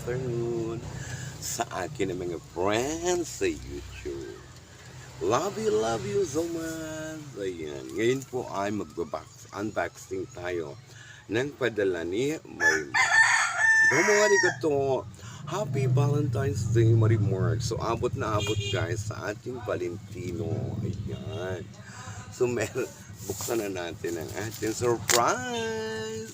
afternoon sa akin ng mga friends sa YouTube. Love you so much. Ayan. Ngayon po ay unboxing tayo ng padala ni Marimar. Bumawari ko to. Happy Valentine's Day, Marimar. So, abot na abot guys sa ating Valentino. Ayan. So, buksan na natin ang ating surprise.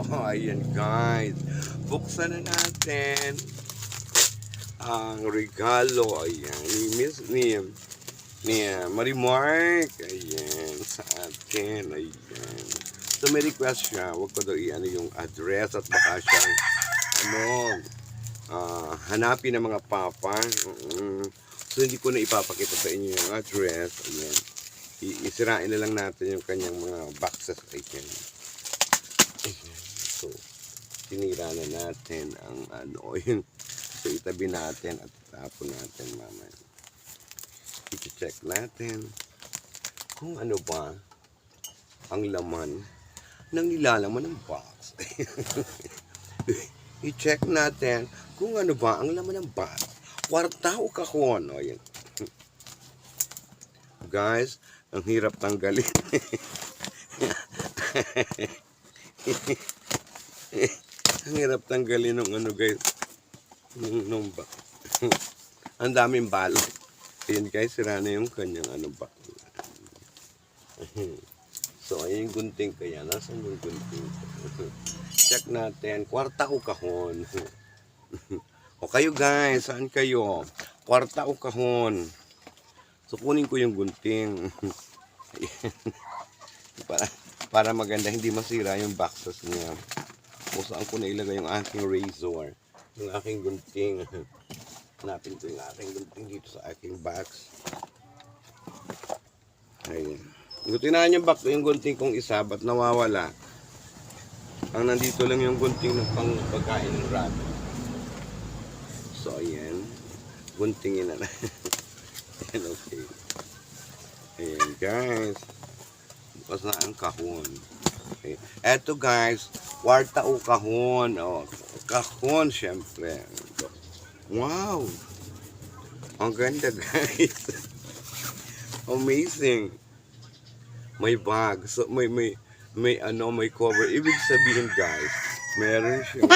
Oh, ayan guys. Buksan na natin ang regalo. Ayan. Ni Marimar. Ayan. Sa atin. Ayan. So may request siya. Huwag ko daw i-ano yung address at baka siyang hanapin ng mga papa. So hindi ko na ipapakita sa inyo yung address. Ayan. Isirain na lang natin yung kanyang mga boxes. Ayan. So, tinira na natin ang yun. So, itabi natin at tapon natin mamaya. I-check natin kung ano ba ang laman ng nilalaman ng box. I-check natin kung ano ba ang laman ng box. Kwarta o kahon. O, yun. Guys, ang hirap tanggalin. Ang hirap tanggalin ng guys, nung ba. Ang daming balot. Ayan guys, sira na yung kanyang ba. So ayun yung gunting kaya. Nasaan yung gunting? Check natin. Kwarta o kahon? O kayo guys, saan kayo? Kwarta o kahon? So kunin ko yung gunting. para maganda, hindi masira yung boxes niya. Kung saan ko na ilagay yung aking razor, yung aking gunting. Hanapin ko yung aking gunting dito sa aking box. Ayun. Tinahan yung box, yung gunting kong isa, ba't nawawala? Ang nandito lang yung gunting ng pagkain ng rabbit. So, ayan. Guntingin na. Ayan, okay. Ayan, guys. Bukas na ang kahon. Okay. Eto guys, kwarta o kahon. O, kahon syempre. Wow! Ang ganda guys. Amazing. May bag. So, may cover. Ibig sabihin guys, meron siyang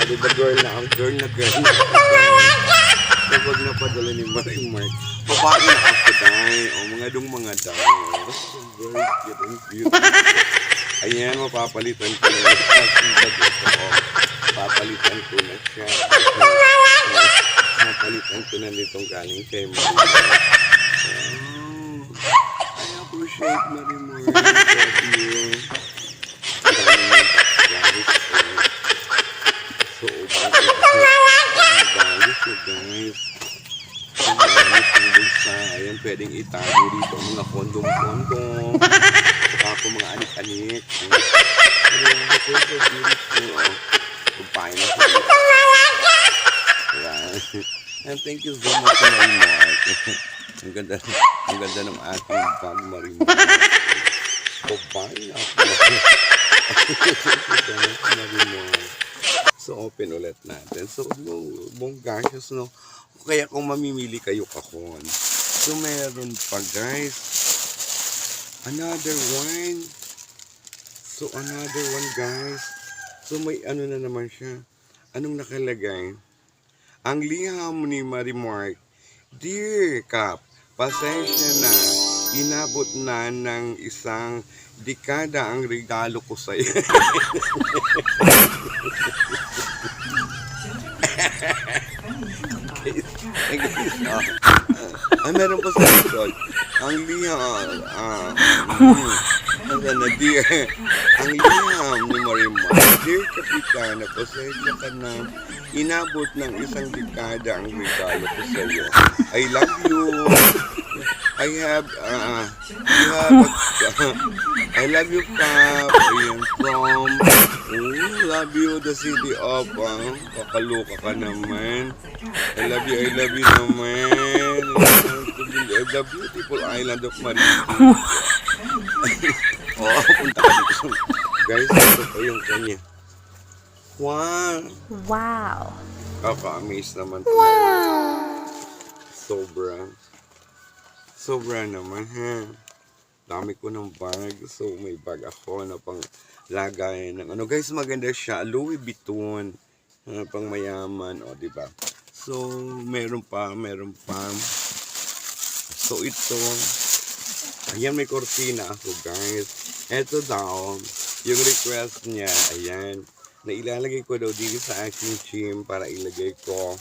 Adi ba girl na Kapag napadala ni Marimar, babae na ako dahil. O, mga dahil. Very cute and beautiful. Ayan, mapapalitan ko na. Papalitan ko na siya. Papalitan ko na nitong galing kay Marimar. I appreciate Marimar. Love you. So, guys. Ayan, pwedeng itago dito ang mga kondom-kondom. Saka po mga anik-anik. Ayan, so beautiful. Pagpain na po. Ayan. And thank you so much to Marimar. Ang ganda ng aking bag, Marimar. Pagpain na po. Marimar. So, open ulit natin. So, bonggasyos, no? Kaya kung mamimili kayo kahon. So, meron pa, guys. Another one. So, another one, guys. So, may na naman siya. Anong nakalagay? Ang liham ni Marimar. Dear Kap, pasensya na. Inabot na ng isang dekada ang regalo ko sa iyo. Meron pa sa likod. Ang liham, ang liham ni Marimar. Dear Kapitana, pasensya ka na. Inabot ng isang dekada ang regalo ko sa iyo. I love you. You have dapat ka. I love you, Pap. Ayan, from, love you, the city of, kakaluka ka naman. I love you naman. The beautiful island of Marikina. Oo, punta ka dito. Guys, ito po yung kanya. Wow! Wow. Kaka-amaze naman talaga. Sobra. Sobra naman, ha? Dami ko ng bag. So, may bag ako na pang lagay ng ano. Guys, maganda siya. Louis Vuitton. Pang mayaman. O, diba? So, meron pa. So, ito. Ayan, may kortina ako, guys. Ito daw. Yung request niya. Ayan. Na ilalagay ko daw dito sa aking gym para ilagay ko.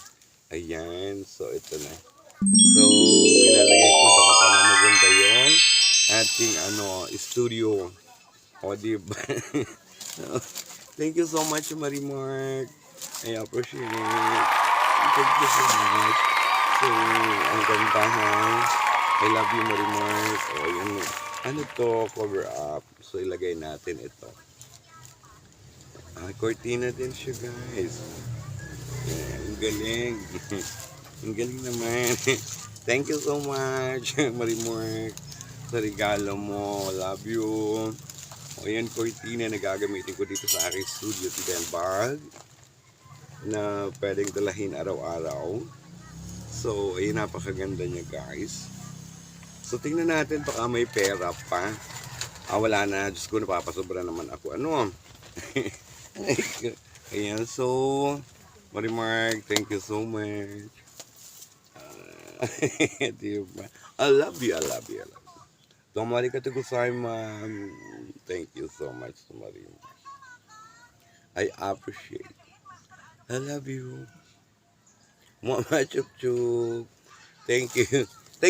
Ayan. So, ito na. So, ilalagay ko daw para maganda yung ating studio. O, diba? Thank you so much, Marimark. I appreciate it. Thank you so much. So, ang ganda, ha? I love you, Marimark. O, ayan. Ano to? Cover up. So, ilagay natin ito. Cortina din siya, guys. Yeah, ang galing. Ang galing naman. Thank you so much, Marimark, sa regalo mo. Love you. O yan, cortina na gagamitin ko dito sa aking studio. Tigan bag na pwedeng dalahin araw-araw. So, ayun, napakaganda niya, guys. So, tingnan natin, baka may pera pa. Wala na. Diyos ko, napapasobra naman ako. Ano? Ayan, so Marimark, thank you so much. Diba? I love you. Tomari gozaimasu. Thank you so much, Marimark. I appreciate. I love you. Mama Chuk Chuk. Thank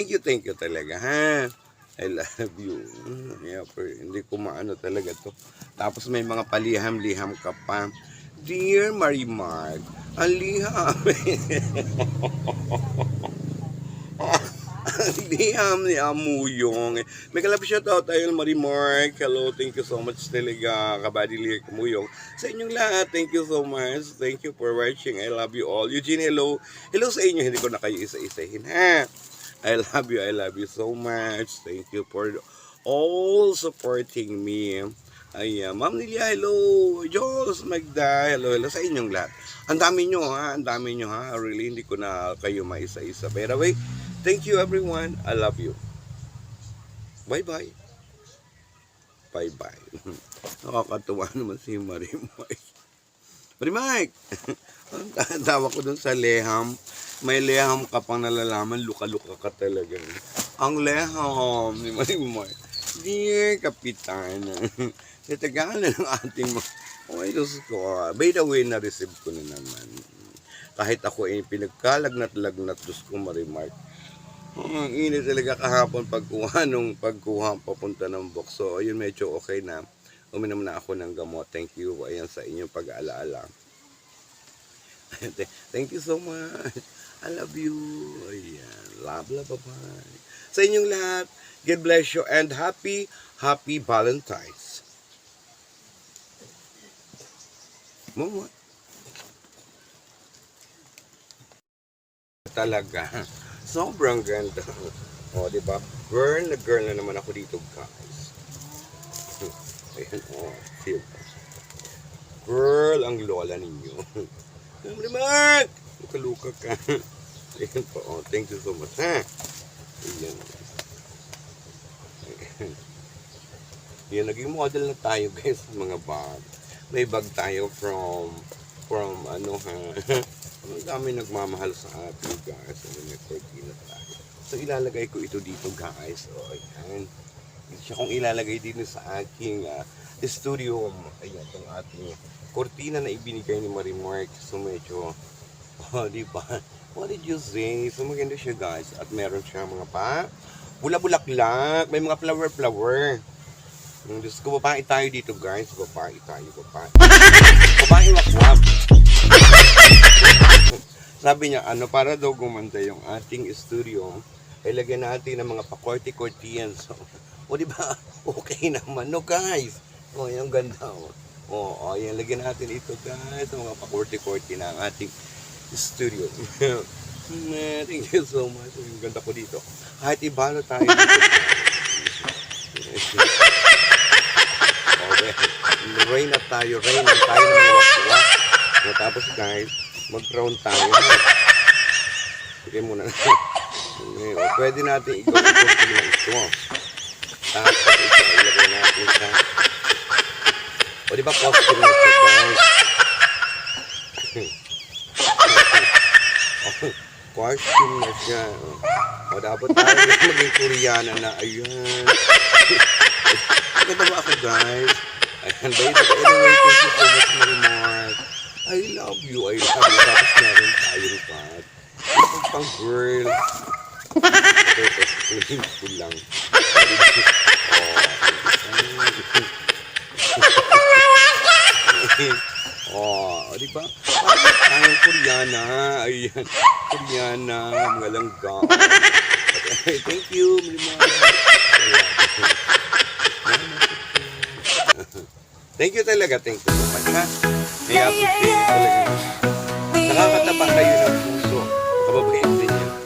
you talaga, ha? I love you. Yeah, hindi ko maano talaga to. Tapos may mga paliham-liham ka pa. Dear Marimark, ang liham. Ang liham ni Amuyong. May kalap siya tayo Marimark. Hello, thank you so much talaga. Kabadilir Amuyong. Sa inyong lahat, thank you so much. Thank you for watching. I love you all. Eugene, hello. Hello sa inyo. Hindi ko na kayo isa-isahin, ha? I love you so much. Thank you for all supporting me. Ayan, Ma'am Lilia, hello. Diyos, Magda, hello sa inyong lahat. Ang dami nyo, ha? Really, hindi ko na kayo maisa-isa. Pero wait, thank you everyone. I love you. Bye-bye. Bye-bye. Nakakatuwa naman si Marimark. Marimark! Ang tawa ko dun sa leham. May leham ka pang nalalaman, luka-luka ka talaga. Ang leham ni Marimark. Dear Kapitan, natagalan ng ating oh, Diyos ko. By the way, na-receive ko na naman. Kahit ako ay pinagkalagnat-lagnat, Diyos ko, Marimark. Ang init talaga kahapon pagkuha papunta ng box. So, ayun, medyo okay na. Uminom na ako ng gamot. Thank you. Ayan sa inyong pag-aalaala. Thank you so much. I love you. Ayan. Love, bye-bye. Sa inyong lahat, God bless you and happy Valentine's. Mama. Talaga. Sobrang ganda. O, diba? Girl na naman ako dito, guys. Ayan, diba? Girl, ang lola ninyo. Marimark! Kaluka ka. Ayan po. Oh, thank you so much, ha? Ayan. Ayan, naging model na tayo, guys, mga bag. May bag tayo from ano, ha? Ang dami nagmamahal sa atin, guys. May cortina tayo. So, ilalagay ko ito dito, guys. O, ayan. Siya kung ilalagay din sa aking studio. Ayan, itong ating cortina na ibinigay ni Marimark. So, medyo diba? What did you say? So, maganda siya, guys. At meron siya mga bula-bulaklak. May mga flower. Diyos ko, babae tayo dito, guys. Babae. Babae wakwak. Sabi niya, para daw gumanda yung ating studio, ay lagyan natin ng mga pa-korti-kortiyan. So, O, di ba? Okay naman. No, guys. O, yung ganda. O, yan. Lagyan natin ito, guys. Sa mga pakurti-kurti na ang ating studio. Thank you so much. Yung ganda ko dito. Kahit ibalo tayo dito. Okay. Rain up tayo. Rain up tayo ng mga wakwa. Tapos, guys, mag-round tayo. Sige muna. Pwede natin ikaw-ikaw na ito. Tapos ito ilagay natin sa... O diba costume na ito, guys? Costume na siya. O dapat tayo maging Koreana na. Ayan. Maganda ba ako, guys? Ayan, by the way, anyway, thank you so much, Marimar. I love you. I love you. Tapos meron tayong pad. Pang girl. Ito, swimming pool lang. Di ba? Parang Koreana. Ayan. Koreana. Mga langga. Thank you, Marimar. Thank you talaga. Thank you so much, ha? Kaya appreciate talaga. Nakakataba kayo ng puso. Kababayan din yan.